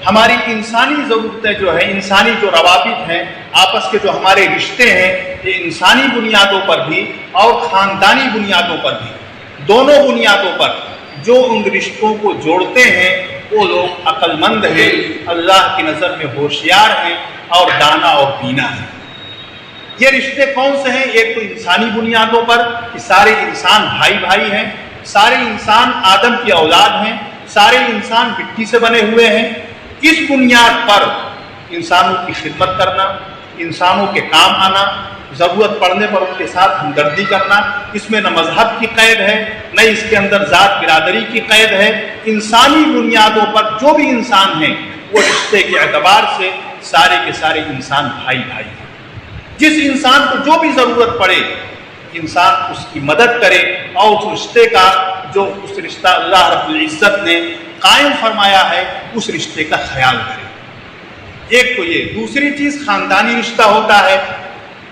ہماری انسانی ضرورتیں جو ہیں، انسانی جو روابط ہیں، آپس کے جو ہمارے رشتے ہیں، یہ انسانی بنیادوں پر بھی اور خاندانی بنیادوں پر بھی، دونوں بنیادوں پر جو ان رشتوں کو جوڑتے ہیں وہ لوگ عقل مند ہیں، اللہ کی نظر میں ہوشیار ہیں اور دانا اور بینا ہیں۔ یہ رشتے کون سے ہیں؟ ایک تو انسانی بنیادوں پر کہ سارے انسان بھائی بھائی ہیں، سارے انسان آدم کی اولاد ہیں، سارے انسان مٹی سے بنے ہوئے ہیں۔ اس بنیاد پر انسانوں کی خدمت کرنا، انسانوں کے کام آنا، ضرورت پڑنے پر ان کے ساتھ ہمدردی کرنا، اس میں نہ مذہب کی قید ہے نہ اس کے اندر ذات برادری کی قید ہے۔ انسانی بنیادوں پر جو بھی انسان ہیں وہ رشتے کے اعتبار سے سارے کے سارے انسان بھائی بھائی ہیں۔ جس انسان کو جو بھی ضرورت پڑے انسان اس کی مدد کرے اور اس رشتے کا جو اس رشتہ اللہ رب العزت نے قائم فرمایا ہے اس رشتے کا خیال کرے۔ ایک تو یہ، دوسری چیز خاندانی رشتہ ہوتا ہے،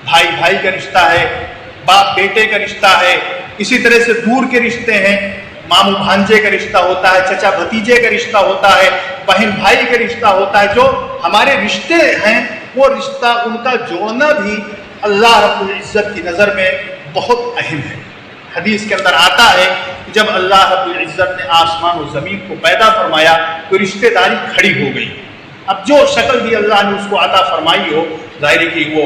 بھائی بھائی کا رشتہ ہے، باپ بیٹے کا رشتہ ہے، اسی طرح سے دور کے رشتے ہیں، ماموں بھانجے کا رشتہ ہوتا ہے، چچا بھتیجے کا رشتہ ہوتا ہے، بہن بھائی کا رشتہ ہوتا ہے۔ جو ہمارے رشتے ہیں وہ رشتہ ان کا جوڑنا بھی اللہ رب العزت کی نظر میں بہت اہم ہے۔ حدیث کے اندر آتا ہے کہ جب اللہ رب العزت نے آسمان و زمین کو پیدا فرمایا تو رشتہ داری کھڑی ہو گئی۔ اب جو شکل بھی اللہ نے اس کو عطا فرمائی ہو، ظاہر ہے کہ وہ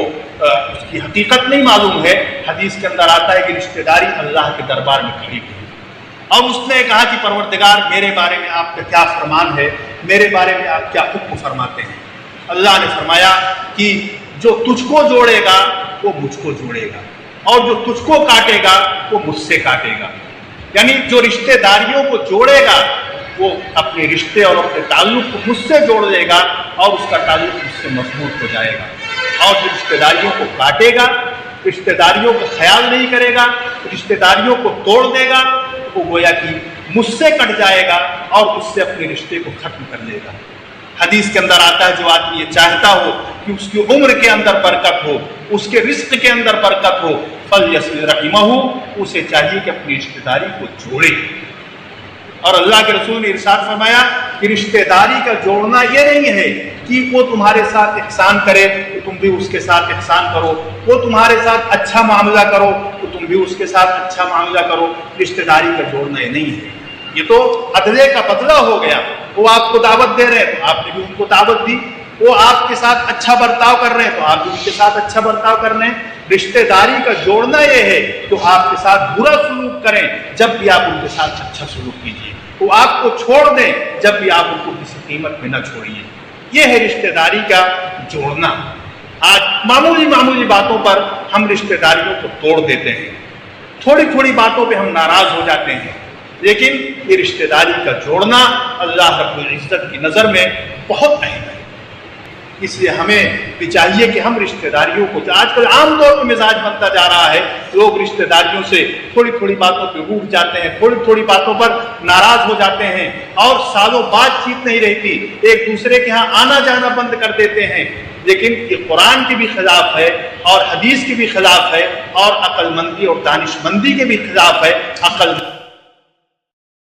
اس کی حقیقت نہیں معلوم ہے، حدیث کے اندر آتا ہے کہ رشتہ داری اللہ کے دربار میں کھڑی ہوئی اور اس نے کہا کہ پروردگار میرے بارے میں آپ کا کیا فرمان ہے، میرے بارے میں آپ کیا حکم فرماتے ہیں؟ اللہ نے فرمایا کہ جو تجھ کو جوڑے گا وہ مجھ کو جوڑے گا اور جو تجھ کو کاٹے گا وہ مجھ سے کاٹے گا۔ یعنی جو رشتہ داریوں کو جوڑے گا وہ اپنے رشتے اور اپنے تعلق کو مجھ سے جوڑ لے گا اور اس کا تعلق مجھ سے مضبوط ہو جائے گا، اور جو رشتہ داریوں کو کاٹے گا، رشتہ داریوں کا خیال نہیں کرے گا، رشتہ داریوں کو توڑ دے گا، وہ گویا کہ مجھ سے کٹ جائے گا اور اس سے اپنے رشتے کو ختم کر لے گا۔ حدیث کے اندر آتا ہے جو آدمی یہ چاہتا ہو کہ اس کی عمر کے اندر برکت ہو، اس کے رزق کے اندر برکت ہو، فَلْيَصِلْ رَحِمَهُ، اسے چاہیے کہ اپنی رشتہ داری کو جوڑے۔ اور اللہ کے رسول نے ارشاد فرمایا کہ رشتہ داری کا جوڑنا یہ نہیں ہے کہ وہ تمہارے ساتھ احسان کرے تو تم بھی اس کے ساتھ احسان کرو، وہ تمہارے ساتھ اچھا معاملہ کرو تو تم بھی اس کے ساتھ اچھا معاملہ کرو۔ رشتہ داری کا جوڑنا یہ نہیں ہے، یہ تو عدلے کا بدلہ ہو گیا۔ وہ آپ کو دعوت دے رہے ہیں تو آپ نے بھی ان کو دعوت دی، وہ آپ کے ساتھ اچھا برتاؤ کر رہے ہیں تو آپ بھی ان کے ساتھ اچھا برتاؤ کر رہے ہیں۔ رشتہ داری کا جوڑنا یہ ہے کہ آپ کے ساتھ برا سلوک کریں جب بھی آپ ان کے ساتھ اچھا سلوک کیجیے، وہ آپ کو چھوڑ دیں جب بھی آپ ان کو کسی قیمت میں نہ چھوڑیے۔ یہ ہے رشتہ داری کا جوڑنا۔ آج معمولی باتوں پر ہم رشتہ داریوں کو توڑ دیتے ہیں، تھوڑی تھوڑی باتوں پہ ہم ناراض ہو جاتے ہیں، لیکن یہ رشتہ داری کا جوڑنا اللہ رب العزت کی نظر میں بہت اہم ہے۔ اس لیے ہمیں بھی چاہیے کہ ہم رشتہ داریوں کو، آج کل عام طور پر مزاج بنتا جا رہا ہے، لوگ رشتہ داریوں سے تھوڑی تھوڑی باتوں پہ روٹھ جاتے ہیں، تھوڑی تھوڑی باتوں پر ناراض ہو جاتے ہیں اور سالوں بات چیت نہیں رہتی، ایک دوسرے کے ہاں آنا جانا بند کر دیتے ہیں۔ لیکن یہ قرآن کی بھی خلاف ہے اور حدیث کی بھی خلاف ہے اور عقل مندی اور دانش مندی کے بھی خلاف ہے۔ عقل